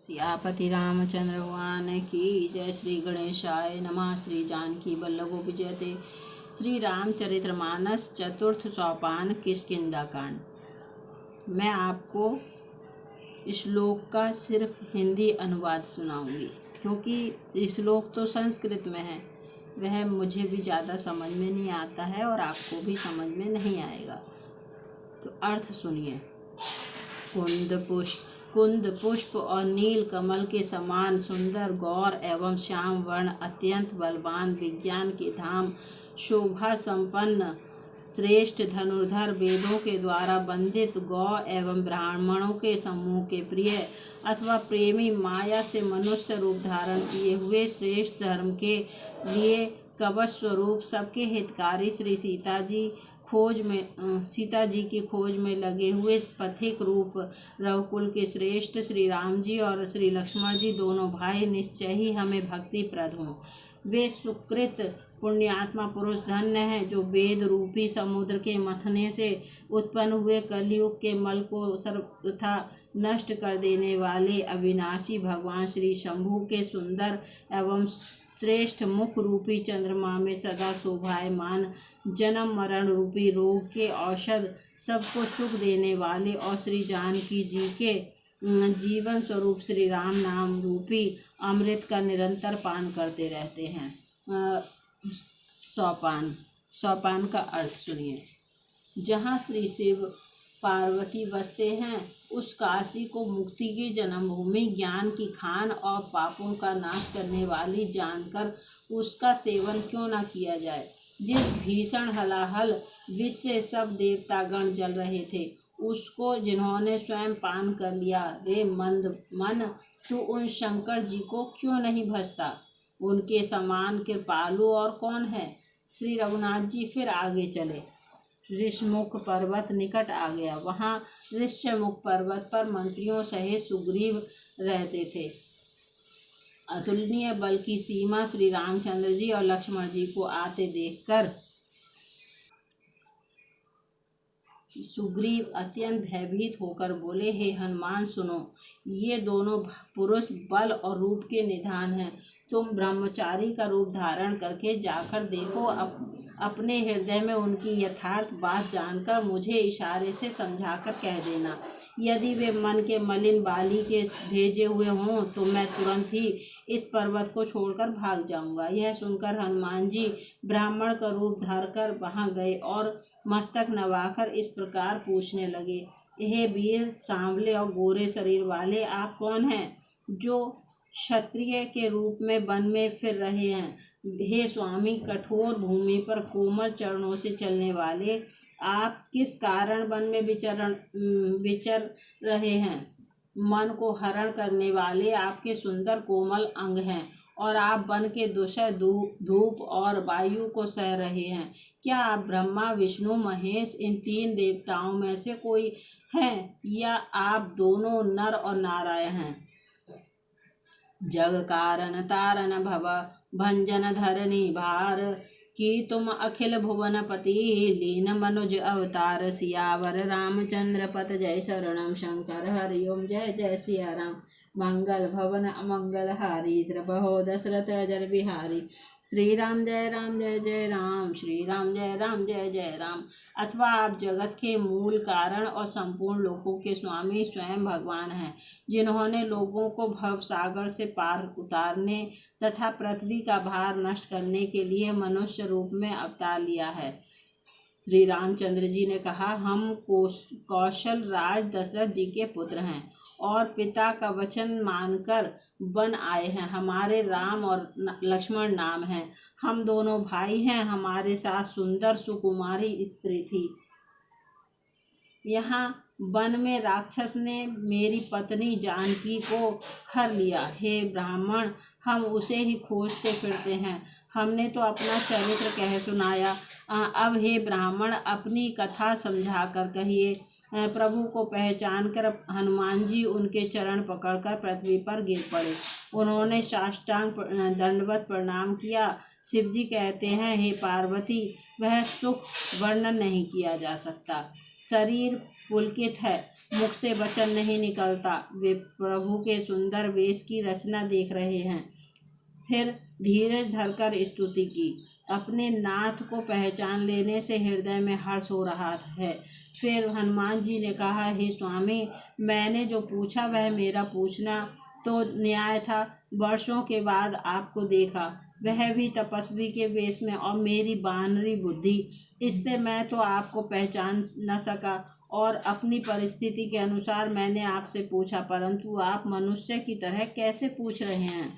सियापति रामचंद्र भगवान की जय। श्री गणेशाय नमः। श्री जानकी वल्लभो विजयते। श्री रामचरितमानस चतुर्थ सोपान किष्किंधा कांड। मैं आपको श्लोक का सिर्फ हिंदी अनुवाद सुनाऊंगी, क्योंकि श्लोक तो संस्कृत में है, वह मुझे भी ज़्यादा समझ में नहीं आता है और आपको भी समझ में नहीं आएगा। तो अर्थ सुनिए। कुंद पुष्प और नील कमल के समान सुंदर, गौर एवं श्याम वर्ण, अत्यंत बलवान, विज्ञान के धाम, शोभा संपन्न, श्रेष्ठ धनुर्धर, वेदों के द्वारा वंदित, गौ एवं ब्राह्मणों के समूह के प्रिय अथवा प्रेमी, माया से मनुष्य रूप धारण किए हुए, श्रेष्ठ धर्म के लिए कवच स्वरूप, सबके हितकारी श्री सीता जी की खोज में लगे हुए पथिक रूप, रघुकुल के श्रेष्ठ श्री राम जी और श्री लक्ष्मण जी दोनों भाई निश्चय ही हमें भक्ति प्रद हों। वे सुकृत पुण्यात्मा पुरुष धन्य हैं, जो वेद रूपी समुद्र के मथने से उत्पन्न हुए कलयुग के मल को सर्वथा नष्ट कर देने वाले अविनाशी भगवान श्री शंभु के सुंदर एवं श्रेष्ठ मुख रूपी चंद्रमा में सदा शोभायमान, जन्म मरण रूपी रोग के औषध, सबको सुख देने वाले और श्री जानकी जी के जीवन स्वरूप श्री राम नाम रूपी अमृत का निरंतर पान करते रहते हैं। सोपान का अर्थ सुनिए। जहाँ श्री शिव पार्वती बसते हैं, उस काशी को मुक्ति की जन्मभूमि, ज्ञान की खान और पापों का नाश करने वाली जानकर उसका सेवन क्यों न किया जाए। जिस भीषण हलाहल विष से सब देवतागण जल रहे थे, उसको जिन्होंने स्वयं पान कर लिया, रे मंद मन, तू उन शंकर जी को क्यों नहीं भजता। उनके समान कृपालु और कौन है। श्री रघुनाथ जी फिर आगे चले। ऋषमुख पर्वत निकट आ गया। वहाँ ऋषमुख पर्वत पर मंत्रियों सहित सुग्रीव रहते थे। अतुलनीय बल की सीमा श्री रामचंद्र जी और लक्ष्मण जी को आते देखकर सुग्रीव अत्यंत भयभीत होकर बोले, हे हनुमान सुनो, ये दोनों पुरुष बल और रूप के निधान हैं। तुम ब्रह्मचारी का रूप धारण करके जाकर देखो। अपने हृदय में उनकी यथार्थ बात जानकर मुझे इशारे से समझाकर कह देना। यदि वे मन के मलिन बाली के भेजे हुए हों तो मैं तुरंत ही इस पर्वत को छोड़कर भाग जाऊंगा। यह सुनकर हनुमान जी ब्राह्मण का रूप धरकर वहां गए और मस्तक नवाकर इस प्रकार पूछने लगे, हे वीर, सांवले और गोरे शरीर वाले, आप कौन हैं जो क्षत्रिय के रूप में वन में फिर रहे हैं। हे स्वामी, कठोर भूमि पर कोमल चरणों से चलने वाले, आप किस कारण वन में विचर रहे हैं। मन को हरण करने वाले आपके सुंदर कोमल अंग हैं और आप वन के दूषण धूप और वायु को सह रहे हैं। क्या आप ब्रह्मा विष्णु महेश इन तीन देवताओं में से कोई हैं, या आप दोनों नर और नारायण हैं। जग कारण तारण भव भंजन धरणी भार, कि तुम अखिल भुवन पति लीन मनुज अवतार। सियावर रामचंद्र पत जय शरणम शंकर हरिओम। जय जय सिया राम। मंगल भवन अमंगल हारी, द्रबहो दशरथ अजर बिहारी। श्री राम जय जय राम, श्री राम जय जय राम। अथवा आप जगत के मूल कारण और संपूर्ण लोकों के स्वामी स्वयं भगवान हैं, जिन्होंने लोगों को भव सागर से पार उतारने तथा पृथ्वी का भार नष्ट करने के लिए मनुष्य रूप में अवतार लिया है। श्री रामचंद्र जी ने कहा, हम कौशल राज दशरथ जी के पुत्र हैं और पिता का वचन मानकर वन आए हैं। हमारे राम और लक्ष्मण नाम हैं। हम दोनों भाई हैं। हमारे साथ सुंदर सुकुमारी स्त्री थी। यहाँ वन में राक्षस ने मेरी पत्नी जानकी को हर लिया। हे ब्राह्मण, हम उसे ही खोजते फिरते हैं। हमने तो अपना चरित्र कह सुनाया, अब हे ब्राह्मण अपनी कथा समझा कर कहिए। प्रभु को पहचान कर हनुमान जी उनके चरण पकड़कर पृथ्वी पर गिर पड़े। उन्होंने साष्टांग दंडवत प्रणाम किया। शिव जी कहते हैं, हे पार्वती, वह सुख वर्णन नहीं किया जा सकता। शरीर पुलकित है, मुख से वचन नहीं निकलता। वे प्रभु के सुंदर वेश की रचना देख रहे हैं। फिर धीरज धरकर स्तुति की। अपने नाथ को पहचान लेने से हृदय में हर्ष हो रहा है। फिर हनुमान जी ने कहा, हे स्वामी, मैंने जो पूछा वह मेरा पूछना तो न्याय था। वर्षों के बाद आपको देखा, वह भी तपस्वी के वेश में, और मेरी बानरी बुद्धि, इससे मैं तो आपको पहचान न सका और अपनी परिस्थिति के अनुसार मैंने आपसे पूछा, परंतु आप मनुष्य की तरह कैसे पूछ रहे हैं?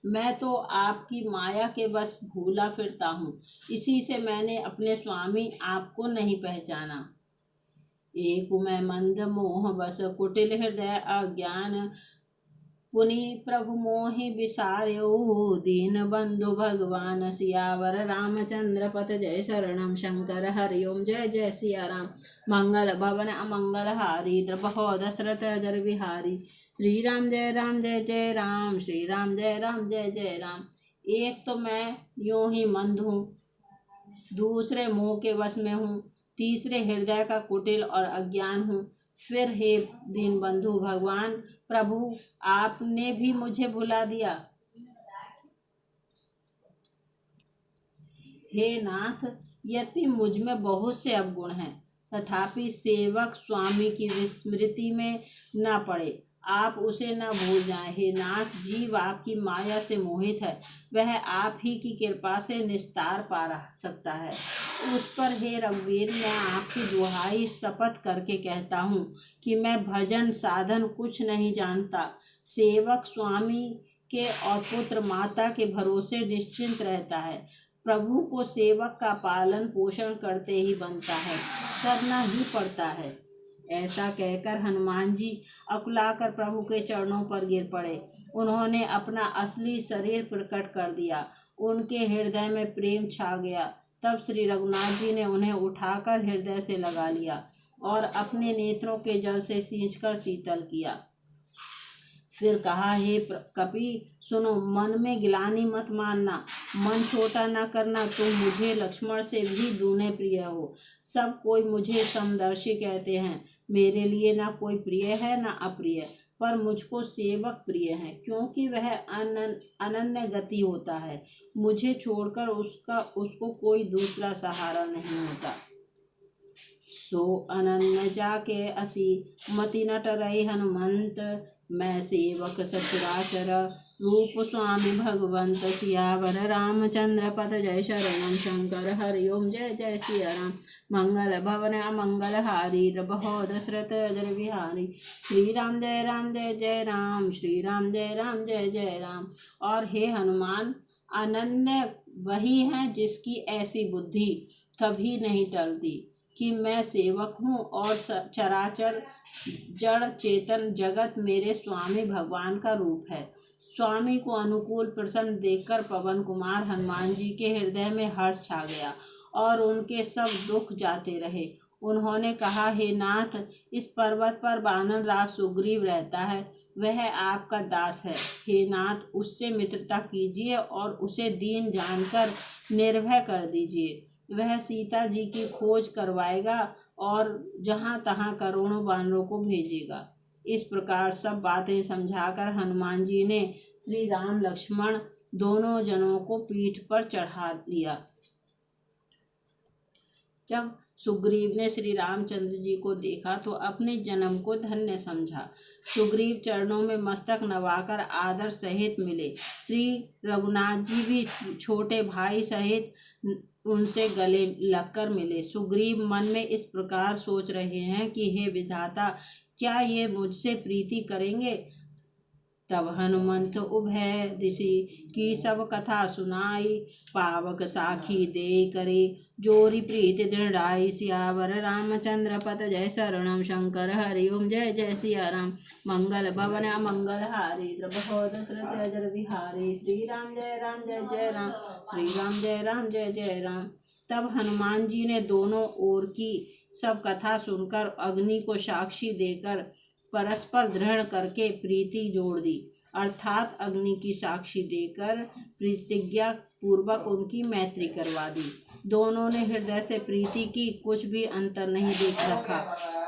मैं तो आपकी माया के बस भूला फिरता हूँ, इसी से मैंने अपने स्वामी आपको नहीं पहचाना। एक मैं मंद मोह बस कुटिल हृदय अज्ञान, पुनि प्रभु मोहि विसार्यो, दीन बंधु भगवान सियावर रामचंद्र पथ जय शरणम शंकर हरिओम। जय जय सिया राम। मंगल भवन अमंगल हारी, द्रबहो दशरथ अजर बिहारी। श्री राम जय जय राम, श्री राम जय जय राम। एक तो मैं यूं ही मंद हूँ, दूसरे मोह के वश में हूँ, तीसरे हृदय का कुटिल और अज्ञान हूँ। फिर हे दीन बंधु भगवान प्रभु, आपने भी मुझे भुला दिया। हे नाथ, यद्यपि मुझ में बहुत से अवगुण हैं, तथापि सेवक स्वामी की विस्मृति में न पड़े, आप उसे न भूल जाएं। हे नाथ, जीव आपकी माया से मोहित है, वह आप ही की कृपा से निस्तार पा सकता है। उस पर हे रघुवीर, मैं आपकी दुहाई शपथ करके कहता हूँ कि मैं भजन साधन कुछ नहीं जानता। सेवक स्वामी के और पुत्र माता के भरोसे निश्चिंत रहता है। प्रभु को सेवक का पालन पोषण करते ही बनता है, करना ही पड़ता है। ऐसा कहकर हनुमान जी अकुलाकर प्रभु के चरणों पर गिर पड़े। उन्होंने अपना असली शरीर प्रकट कर दिया। उनके हृदय में प्रेम छा गया। तब श्री रघुनाथ जी ने उन्हें उठाकर हृदय से लगा लिया और अपने नेत्रों के जल से सींचकर शीतल किया। फिर कहा, हे कपि सुनो, मन में गिलानी मत मानना, मन छोटा न करना। तुम मुझे लक्ष्मण से भी दूने प्रिय हो। सब कोई मुझे समदर्शी कहते हैं। मेरे लिए ना कोई प्रिय है ना अप्रिय, पर मुझको सेवक प्रिय है, क्योंकि वह अनन्य गति होता है। मुझे छोड़कर उसको कोई दूसरा सहारा नहीं होता। सो अनन्य जाके असी, मति नट रही हनुमंत। मैं सेवक सचराचर, रूप स्वामी भगवंत। सियावर रामचंद्र पथ जय शरणम शंकर हरिओम। जय जय सिया राम। मंगल भवन अमंगल हारी, द्रबहो दशरथ अजर बिहारी। श्री राम जय जय राम, श्री राम जय जय राम। और हे हनुमान, अनन्य वही है जिसकी ऐसी बुद्धि कभी नहीं टलती कि मैं सेवक हूँ और चराचर जड़ चेतन जगत मेरे स्वामी भगवान का रूप है। स्वामी को अनुकूल प्रसन्न देखकर पवन कुमार हनुमान जी के हृदय में हर्ष छा गया और उनके सब दुख जाते रहे। उन्होंने कहा, हे नाथ, इस पर्वत पर वानर राज सुग्रीव रहता है, वह आपका दास है। हे नाथ, उससे मित्रता कीजिए और उसे दीन जानकर निर्भय कर दीजिए। वह सीता जी की खोज करवाएगा और जहाँ तहाँ करोड़ों वानरों को भेजेगा। इस प्रकार सब बातें समझाकर हनुमान जी ने श्री राम लक्ष्मण दोनों जनों को पीठ पर चढ़ा लिया। जब सुग्रीव ने श्री रामचंद्र जी को देखा तो अपने जन्म को धन्य समझा। सुग्रीव चरणों में मस्तक नवाकर आदर सहित मिले। श्री रघुनाथ जी भी छोटे भाई सहित उनसे गले लगकर मिले। सुग्रीव मन में इस प्रकार सोच रहे हैं कि हे विधाता, क्या ये मुझसे प्रीति करेंगे? तब हनुमंत उभय दिशि की सब कथा सुनाई, पावक साखी दे करे जोरी प्रीति दृढ़ाई। सियावर रामचंद्र पथ जय शरणम शंकर हरिओम। जय जय सिया राम। मंगल भवन अमंगल हारी, द्रबहो दशरथ अजर बिहारी। श्री राम जय जय राम, श्री राम जय जय राम। तब हनुमान जी ने दोनों ओर की सब कथा सुनकर अग्नि को साक्षी देकर परस्पर दृढ़ करके प्रीति जोड़ दी, अर्थात अग्नि की साक्षी देकर प्रतिज्ञा पूर्वक उनकी मैत्री करवा दी। दोनों ने हृदय से प्रीति की, कुछ भी अंतर नहीं देख रखा।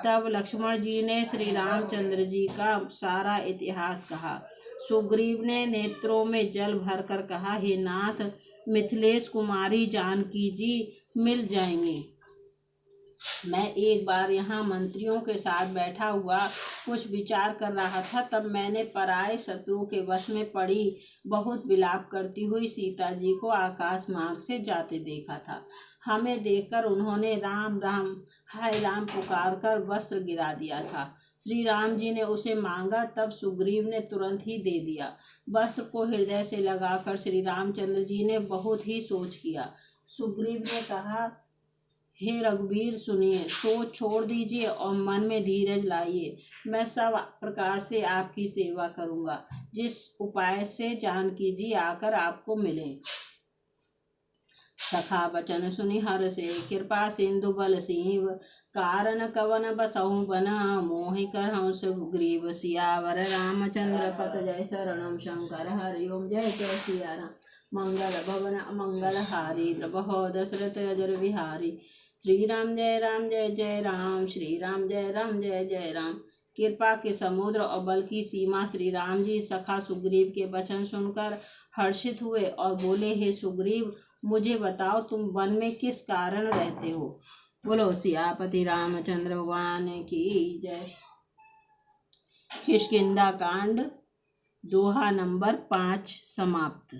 तब लक्ष्मण जी ने श्री रामचंद्र जी का सारा इतिहास कहा। सुग्रीव ने नेत्रों में जल भरकर कहा, हे नाथ, मिथिलेश कुमारी जानकी जी मिल जाएंगी। मैं एक बार यहाँ मंत्रियों के साथ बैठा हुआ कुछ विचार कर रहा था, तब मैंने पराये शत्रु के वश में पड़ी बहुत विलाप करती हुई सीता जी को आकाश मार्ग से जाते देखा था। हमें देखकर उन्होंने राम राम हाय राम पुकार कर वस्त्र गिरा दिया था। श्री राम जी ने उसे मांगा, तब सुग्रीव ने तुरंत ही दे दिया। वस्त्र को हृदय से लगाकर श्री रामचंद्र जी ने बहुत ही सोच किया। सुग्रीव ने कहा, हे रघुवीर, सुनिए, सोच छोड़ दीजिए और मन में धीरज लाइए। मैं सब प्रकार से आपकी सेवा करूंगा, जिस उपाय से जानकी जी आकर आपको मिले। सखा बचन सुनि हर से, कृपा सिंधु बल सीव, कारण कवन बसहु बना, मोहि करहु सुग्रीव सियावर रामचंद्र पत जय शरणम शंकर हरि ओम। जय जय सिया राम। मंगल भवन मंगल हारी, द्रवहो दशरथ अजर विहारी। श्री राम जय जय राम, श्री राम जय जय राम। कृपा के समुद्र और बल की सीमा श्री राम जी सखा सुग्रीव के वचन सुनकर हर्षित हुए और बोले, हे सुग्रीव, मुझे बताओ तुम वन में किस कारण रहते हो। बोलो सियापति रामचंद्र भगवान की जय। किष्किंधा कांड दोहा नंबर 5 समाप्त।